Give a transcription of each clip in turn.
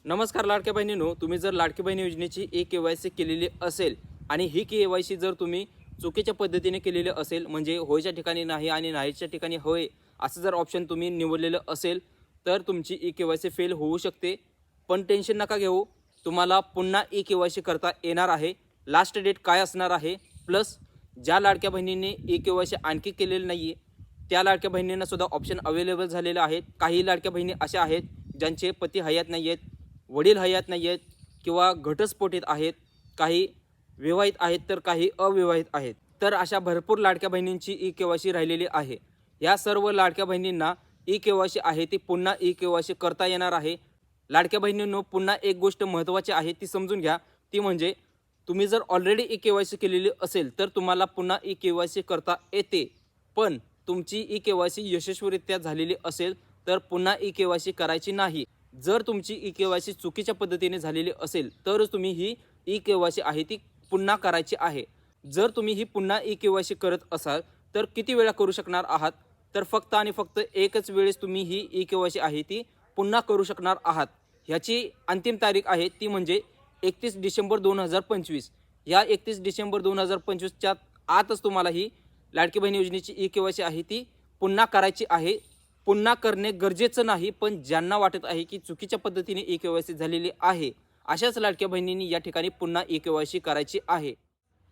नमस्कार लाडक्या बहिणींनो, तुम्ही जर लाडकी बहीण योजनेची KYC केलेली असेल आणि ही KYC जर तुम्ही चुकीच्या पद्धतीने केलेली असेल, म्हणजे होयच्या ठिकाणी नाही आणि नाहीच्या ठिकाणी होय असं जर ऑप्शन तुम्ही निवडलेलं असेल तर तुमची KYC फेल होऊ शकते. पण टेन्शन नका घेऊ, तुम्हाला पुन्हा KYC करता येणार आहे. लास्ट डेट काय असणार आहे, प्लस ज्या लाडक्या बहिणींनी KYC आणखी केलेलं नाही आहे त्या लाडक्या बहिणींना सुद्धा ऑप्शन अवेलेबल झालेले आहेत. काही लाडक्या बहिणी अशा आहेत ज्यांचे पती हयात नाही आहेत, वडील हयात नाही आहेत किंवा घटस्फोटित आहेत, काही विवाहित आहेत तर काही अविवाहित आहेत. तर अशा भरपूर लाडक्या बहिणींची KYC राहिलेली आहे. या सर्व लाडक्या बहिणींना KYC आहे ती पुन्हा KYC करता येणार आहे. लाडक्या बहिणींनो, पुन्हा एक गोष्ट महत्त्वाची आहे ती समजून घ्या. ती म्हणजे तुम्ही जर ऑलरेडी KYC केलेली असेल तर तुम्हाला पुन्हा KYC करता येते. पण तुमची KYC यशस्वीरित्या झालेली असेल तर पुन्हा KYC करायची नाही. जर तुमची KYC चुकीच्या पद्धतीने झालेली असेल तरच तुम्ही ही KYC आहे ती पुन्हा करायची आहे. जर तुम्ही ही पुन्हा KYC करत असाल तर किती वेळा करू शकणार आहात, तर फक्त आणि फक्त एकच वेळेस तुम्ही ही KYC आहे ती पुन्हा करू शकणार आहात. ह्याची अंतिम तारीख आहे ती म्हणजे 31 डिसेंबर 2025. या 31 डिसेंबर 2025च्या आतच तुम्हाला ही लाडकी बहीण योजनेची KYC आहे ती पुन्हा करायची आहे. पुन्हा करणे गरजेचं नाही, पण ज्यांना वाटत आहे की चुकीच्या पद्धतीने KYC झालेली आहे अशाच लाडक्या बहिणींनी या ठिकाणी पुन्हा KYC करायची आहे.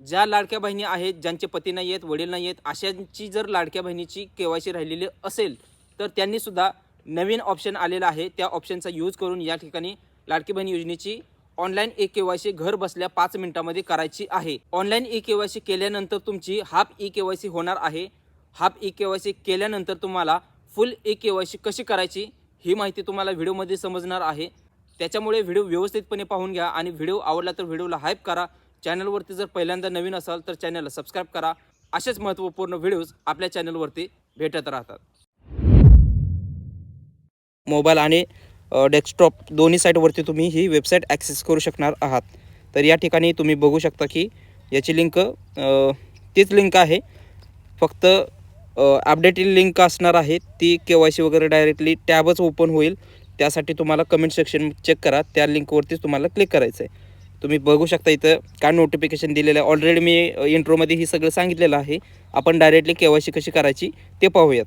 ज्या लाडक्या बहिणी आहेत ज्यांचे पती नाही आहेत, वडील नाही आहेत, अशांची जर लाडक्या बहिणीची KYC राहिलेली असेल तर त्यांनी सुद्धा नवीन ऑप्शन आलेला आहे, त्या ऑप्शनचा यूज करून या ठिकाणी लाडकी बहीण योजनेची ऑनलाईन KYC घर बसल्या 5 मिनिटांमध्ये करायची आहे. ऑनलाईन KYC केल्यानंतर तुमची हाफ KYC होणार आहे. हाफ KYC केल्यानंतर तुम्हाला फुल KYC कशी करायची ही माहिती तुम्हाला व्हिडिओमध्ये समजणार आहे. त्याच्यामुळे व्हिडिओ व्यवस्थितपणे पाहून घ्या आणि व्हिडिओ आवडला तर व्हिडिओला हाईप करा. चॅनलवरती जर पहिल्यांदा नवीन असाल तर चॅनलला सबस्क्राईब करा. असेच महत्त्वपूर्ण व्हिडिओज आपल्या चॅनलवरती भेटत राहतात. मोबाईल आणि डेस्कटॉप दोन्ही साईटवरती तुम्ही ही वेबसाईट ॲक्सेस करू शकणार आहात. तर या ठिकाणी तुम्ही बघू शकता की याची लिंक तीच लिंक आहे, फक्त अपडेटेड लिंक असणार आहे. ती KYC वगैरे डायरेक्टली टॅबच ओपन होईल. त्यासाठी तुम्हाला कमेंट सेक्शन चेक करा, त्या लिंकवरतीच तुम्हाला क्लिक करायचं आहे. तुम्ही बघू शकता इथं काय नोटिफिकेशन दिलेलं आहे. ऑलरेडी मी इंट्रोमध्ये ही सगळं सांगितलेलं आहे. आपण डायरेक्टली KYC कशी करायची ते पाहूयात.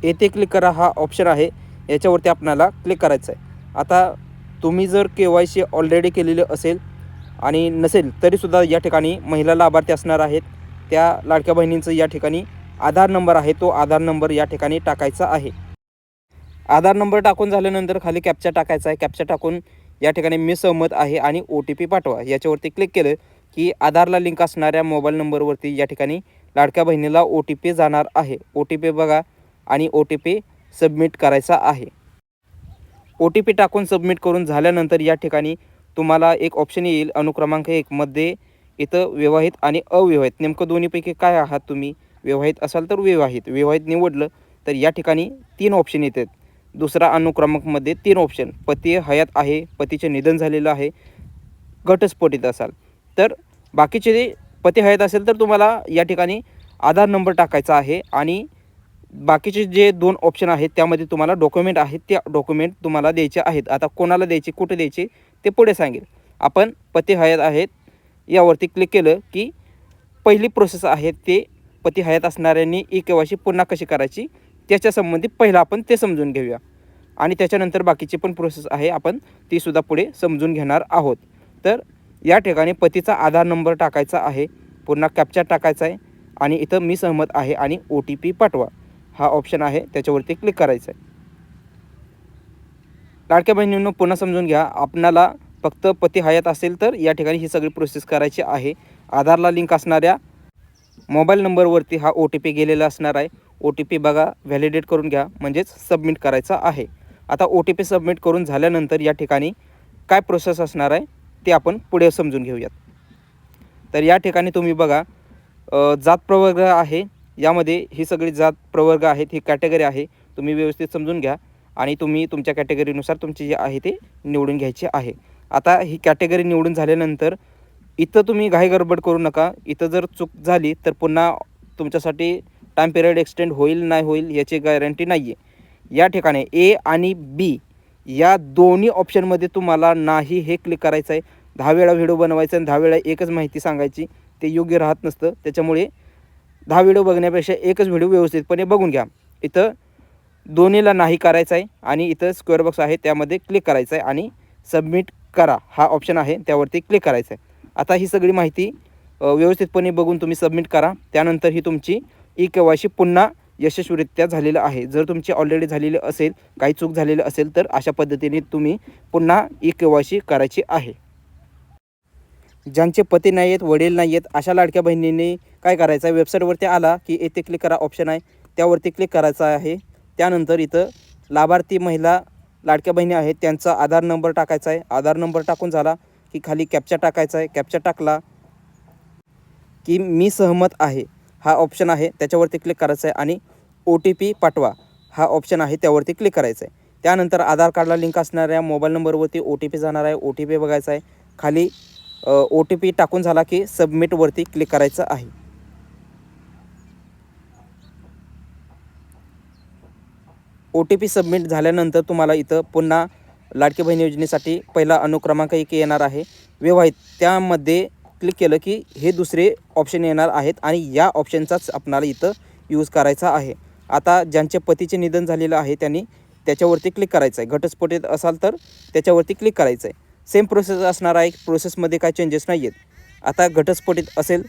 येथे क्लिक करा हा ऑप्शन आहे, याच्यावरती आपल्याला क्लिक करायचं आहे. आता तुम्ही जर KYC ऑलरेडी केलेली असेल आणि नसेल तरीसुद्धा या ठिकाणी महिला लाभार्थी असणार आहेत. त्या लाडक्या बहिणींचं या ठिकाणी आधार नंबर आहे, तो आधार नंबर या ठिकाणी टाकायचा आहे. आधार नंबर टाकून झाल्यानंतर खाली कॅप्चा टाकायचा आहे. कॅप्चा टाकून या ठिकाणी मी सहमत आहे आणि OTP पाठवा याच्यावरती क्लिक केलं की आधारला लिंक असणाऱ्या मोबाईल नंबरवरती या ठिकाणी लाडक्या बहिणीला OTP जाणार आहे. OTP बघा आणि OTP सबमिट करायचा आहे. OTP टाकून सबमिट करून झाल्यानंतर या ठिकाणी तुम्हाला एक ऑप्शन येईल अनुक्रमांक 1 मध्ये. इथं विवाहित आणि अविवाहित नेमकं दोन्हीपैकी काय आहात तुम्ही. विवाहित असाल तर विवाहित निवडलं तर या ठिकाणी 3 ऑप्शन येतात. दुसरा अनुक्रमांकमध्ये 3 ऑप्शन, पती हयात आहे, पतीचे निधन झालेलं आहे, घटस्फोटित असाल. तर बाकीचे पती हयात असेल तर तुम्हाला या ठिकाणी आधार नंबर टाकायचा आहे आणि बाकीचे जे 2 ऑप्शन आहेत त्यामध्ये तुम्हाला डॉक्युमेंट आहेत, त्या डॉक्युमेंट तुम्हाला द्यायचे आहेत. आता कोणाला द्यायचे, कुठे द्यायचे ते पुढे सांगेल. आपण पती हयात आहेत यावरती क्लिक केलं की पहिली प्रोसेस आहे ते पती हयात असणाऱ्यांनी KYC पुन्हा कशी करायची त्याच्या संबंधी पहिलं आपण ते समजून घेऊया आणि त्याच्यानंतर बाकीची पण प्रोसेस आहे, आपण तीसुद्धा पुढे समजून घेणार आहोत. तर या ठिकाणी पतीचा आधार नंबर टाकायचा आहे, पुन्हा कॅप्चा टाकायचा आहे आणि इथं मी सहमत आहे आणि OTP पाठवा हा ऑप्शन आहे, त्याच्यावरती क्लिक करायचं आहे. लाडक्या बहिणींनो, पुन्हा समजून घ्या. आपणाला फक्त पती हयात असेल तर या ठिकाणी ही सगळी प्रोसेस करायची आहे. आधारला लिंक असणाऱ्या मोबाईल नंबरवरती हा OTP गेलेला असणार आहे. OTP बघा, व्हॅलिडेट करून घ्या, म्हणजेच सबमिट करायचा आहे. आता OTP सबमिट करून झाल्यानंतर या ठिकाणी काय प्रोसेस असणार आहे ते आपण पुढे समजून घेऊयात. तर या ठिकाणी तुम्ही बघा जात प्रवर्ग आहे, यामध्ये ही सगळी जात प्रवर्ग आहेत, ही कॅटेगरी आहे. तुम्ही व्यवस्थित समजून घ्या आणि तुम्ही तुमच्या कॅटेगरीनुसार तुमची जे आहे ते निवडून घ्यायचे आहे. आता ही कॅटेगरी निवडून झाल्यानंतर इथं तुम्ही घाई गडबड करू नका. इथं जर चूक झाली तर पुन्हा तुमच्यासाठी टाईम पिरियड एक्सटेंड होईल नाही होईल याची गॅरंटी नाही आहे. या ठिकाणी A आणि B या दोन्ही ऑप्शनमध्ये तुम्हाला नाही हे क्लिक करायचं आहे. 10 वेळा व्हिडिओ बनवायचा आणि 10 वेळा एकच माहिती सांगायची ते योग्य राहत नसतं. त्याच्यामुळे 10 व्हिडिओ बघण्यापेक्षा एकच व्हिडिओ व्यवस्थितपणे बघून घ्या. इथं दोन्हीला नाही करायचं आहे आणि इथं स्क्वेअर बॉक्स आहे त्यामध्ये क्लिक करायचं आहे आणि सबमिट करा हा ऑप्शन आहे त्यावरती क्लिक करायचं आहे. आता ही सगळी माहिती व्यवस्थितपणे बघून तुम्ही सबमिट करा. त्यानंतर ही तुमची ई-के-वाय-सी पुन्हा यशस्वीरित्या झालेलं आहे. जर तुमची ऑलरेडी झालेली असेल, काही चूक झालेली असेल तर अशा पद्धतीने तुम्ही पुन्हा ई-के-वाय-सी करायची आहे. ज्यांचे पती नाही आहेत, वडील नाही आहेत, अशा लाडक्या बहिणींनी काय करायचं आहे, वेबसाईटवरती आला की येथे क्लिक करा ऑप्शन आहे त्यावरती क्लिक करायचं आहे. त्यानंतर इथं लाभार्थी महिला लाडक्या बहिणी आहेत त्यांचा आधार नंबर टाकायचा आहे. आधार नंबर टाकून झाला की खाली कॅप्चा टाकायचा आहे. कॅप्चा टाकला की मी सहमत आहे हा ऑप्शन आहे त्याच्यावरती क्लिक करायचं आहे आणि OTP पाठवा हा ऑप्शन आहे त्यावरती क्लिक करायचं आहे. त्यानंतर आधार कार्डला लिंक असणाऱ्या मोबाईल नंबरवरती OTP जाणार आहे. OTP बघायचा आहे. खाली OTP टाकून झाला की सबमिटवरती क्लिक करायचं आहे. OTP सबमिट झाल्यानंतर तुम्हाला इथं पुन्हा लाडकी बहीण योजनेसाठी पहिला अनुक्रमांक 1 येणार आहे विवाहित, त्यामध्ये क्लिक केलं की हे दुसरे ऑप्शन येणार आहेत आणि या ऑप्शनचाच आपणाला इथं यूज करायचा आहे. आता ज्यांचे पतीचे निधन झालेलं आहे त्यांनी त्याच्यावरती क्लिक करायचं आहे. घटस्फोटित असाल तर त्याच्यावरती क्लिक करायचं आहे. सेम प्रोसेस असणार आहे, प्रोसेसमध्ये काही चेंजेस नाही आहेत. आता घटस्फोटित असेल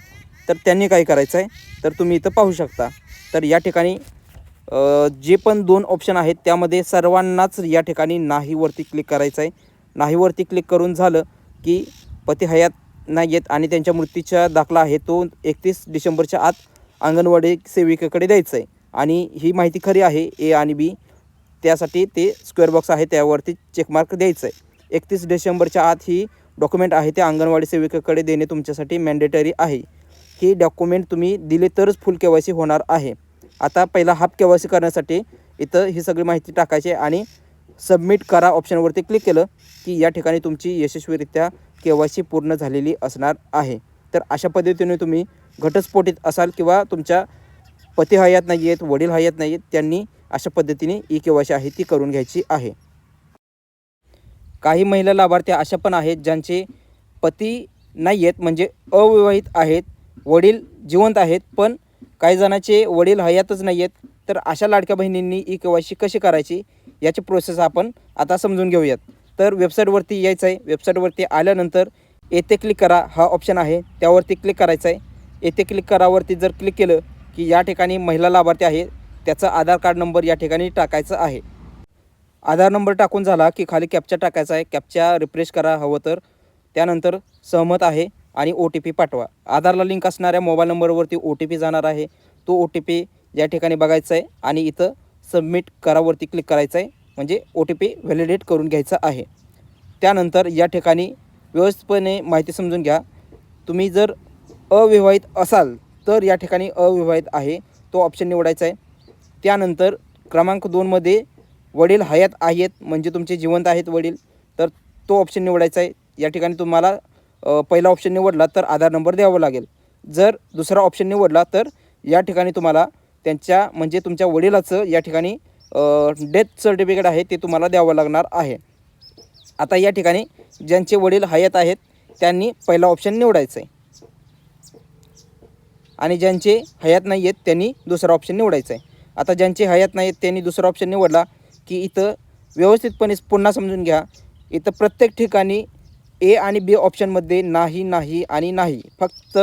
तर त्यांनी काय करायचं आहे तर तुम्ही इथं पाहू शकता. तर या ठिकाणी जे पण 2 ऑप्शन आहेत त्यामध्ये सर्वांनाच या ठिकाणी नाहीवरती क्लिक करायचं आहे. नाहीवरती क्लिक करून झालं की पती हयात नाही आहेत आणि त्यांच्या मृत्यूचा दाखला आहे तो 31 डिसेंबरच्या आत अंगणवाडी सेविकेकडे द्यायचं आहे आणि ही माहिती खरी आहे A आणि B, त्यासाठी ते स्क्वेअर बॉक्स आहे त्यावरती चेकमार्क द्यायचं आहे. 31 डिसेंबरच्या आत ही डॉक्युमेंट आहे ते अंगणवाडी सेविकेकडे देणे तुमच्यासाठी मॅन्डेटरी आहे. ही डॉक्युमेंट तुम्ही दिले तरच फुल KYC होणार आहे. आता पहिला हाफ KYC करण्यासाठी इथं ही सगळी माहिती टाकायची आणि सबमिट करा ऑप्शनवरती क्लिक केलं की या ठिकाणी तुमची यशस्वीरित्या KYC पूर्ण झालेली असणार आहे. तर अशा पद्धतीने तुम्ही घटस्फोटित असाल किंवा तुमच्या पती हयात नाही आहेत, वडील हयात नाही आहेत, त्यांनी अशा पद्धतीने ई-के-वाय-सी आहे ती करून घ्यायची आहे. काही महिला लाभार्थी अशा पण आहेत ज्यांचे पती नाही आहेत म्हणजे अविवाहित आहेत, वडील जिवंत आहेत पण काही जणांचे वडील हयातच नाही आहेत. तर अशा लाडक्या बहिणींनी ई-के-वाय-सी कशी करायची याची प्रोसेस आपण आता समजून घेऊयात. तर वेबसाईटवरती यायचं आहे. वेबसाईटवरती आल्यानंतर येथे क्लिक करा हा ऑप्शन आहे त्यावरती क्लिक करायचं आहे. येथे क्लिक करावरती जर क्लिक केलं की या ठिकाणी महिला लाभार्थी आहे त्याचा आधार कार्ड नंबर या ठिकाणी टाकायचा आहे. आधार नंबर टाकून झाला की खाली कॅप्चा टाकायचा आहे. कॅप्चा रिफ्रेश करा हवं तर. त्यानंतर सहमत आहे आणि OTP पाठवा. आधारला लिंक असणाऱ्या मोबाईल नंबरवरती OTP जाणार आहे. तो OTP या ठिकाणी बघायचा आहे आणि इथं सबमिट करावरती क्लिक करायचं आहे म्हणजे OTP व्हॅलिडेट करून घ्यायचा आहे. त्यानंतर या ठिकाणी व्यवस्थितपणे माहिती समजून घ्या. तुम्ही जर अविवाहित असाल तर या ठिकाणी अविवाहित आहे तो ऑप्शन निवडायचा आहे. त्यानंतर क्रमांक 2मध्ये वडील हयात आहेत म्हणजे तुमचे जिवंत आहेत वडील तर तो ऑप्शन निवडायचा आहे. या ठिकाणी तुम्हाला पहिला ऑप्शन निवडला तर आधार नंबर द्यावा लागेल. जर दुसरा ऑप्शन निवडला तर या ठिकाणी तुम्हाला त्यांच्या म्हणजे तुमच्या वडिलाचं या ठिकाणी डेथ सर्टिफिकेट आहे ते तुम्हाला द्यावं लागणार आहे. आता या ठिकाणी ज्यांचे वडील हयात आहेत त्यांनी पहिला ऑप्शन निवडायचं आहे आणि ज्यांचे हयात नाही आहेत त्यांनी दुसरा ऑप्शन निवडायचा आहे. आता ज्यांचे हयात नाही आहेत त्यांनी दुसरा ऑप्शन निवडला की इथं व्यवस्थितपणे पुन्हा समजून घ्या. इथं प्रत्येक ठिकाणी A आणि B ऑप्शनमध्ये नाही नाही आणि नाही, फक्त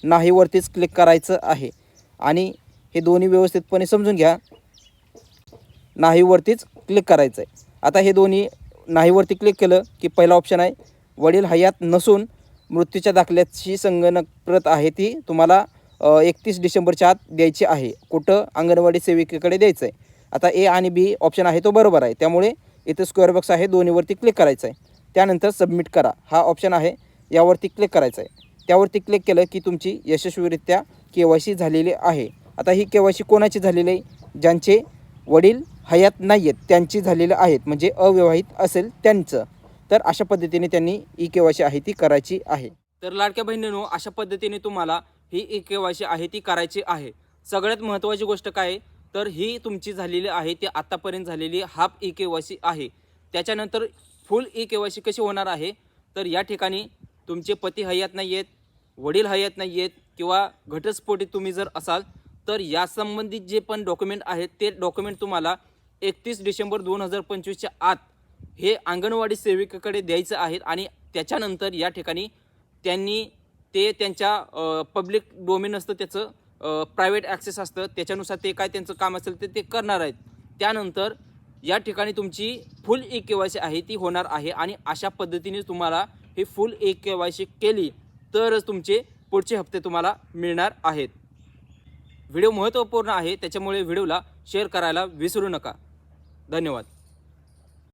नाहीवरतीच क्लिक करायचं आहे आणि हे दोन्ही व्यवस्थितपणे समजून घ्या. नाहीवरतीच क्लिक करायचं आहे. आता हे दोन्ही नाहीवरती क्लिक केलं की पहिला ऑप्शन आहे वडील हयात नसून मृत्यूच्या दाखल्याची संगणक प्रत आहे ती तुम्हाला 31 डिसेंबरच्या आत द्यायची आहे. कुठं अंगणवाडी सेविकेकडे द्यायचं आहे. आता A आणि B ऑप्शन आहे तो बरोबर आहे त्यामुळे इथं स्क्वेअर बॉक्स आहे दोन्हीवरती क्लिक करायचं आहे. त्यानंतर सबमिट करा हा ऑप्शन आहे यावरती क्लिक करायचं आहे. त्यावरती क्लिक केलं की तुमची यशस्वीरित्या KYC झालेली आहे. आता ही KYC कोणाची झालेली आहे? ज्यांचे वडील हयात नाही आहेत त्यांची झालेलं आहेत म्हणजे अविवाहित असेल त्यांचं. तर अशा पद्धतीने त्यांनी ई-के-वाय-सी आहे ती करायची आहे. तर लाडक्या बहिणींनो अशा पद्धतीने तुम्हाला ही ई-के-वाय-सी आहे ती करायची आहे. सगळ्यात महत्त्वाची गोष्ट काय तर ही तुमची झालेली आहे ती आत्तापर्यंत झालेली हाफ ई-के-वाय-सी आहे. त्याच्यानंतर फुल KYC कशी होणार आहे, तर या ठिकाणी तुमचे पती हयात नाही आहेत, वडील हयात नाही आहेत किंवा घटस्फोटित तुम्ही जर असाल तर या संबंधित जे पण डॉक्युमेंट आहेत ते डॉक्युमेंट तुम्हाला 31 डिसेंबर 2025च्या आत हे अंगणवाडी सेविकेकडे द्यायचं आहे आणि त्याच्यानंतर या ठिकाणी त्यांनी ते त्यांच्या पब्लिक डोमेन असतं, त्याचं प्रायव्हेट ॲक्सेस असतं, त्याच्यानुसार ते काय त्यांचं काम असेल ते करणार आहेत. त्यानंतर या ठिकाणी तुमची फुल KYC आहे ती होणार आहे आणि अशा पद्धतीने तुम्हाला हे फुल KYC केली तरच तुमचे पुढचे हप्ते तुम्हाला मिळणार आहेत. व्हिडिओ महत्त्वपूर्ण आहे, त्याच्यामुळे व्हिडिओला शेअर करायला विसरू नका. धन्यवाद.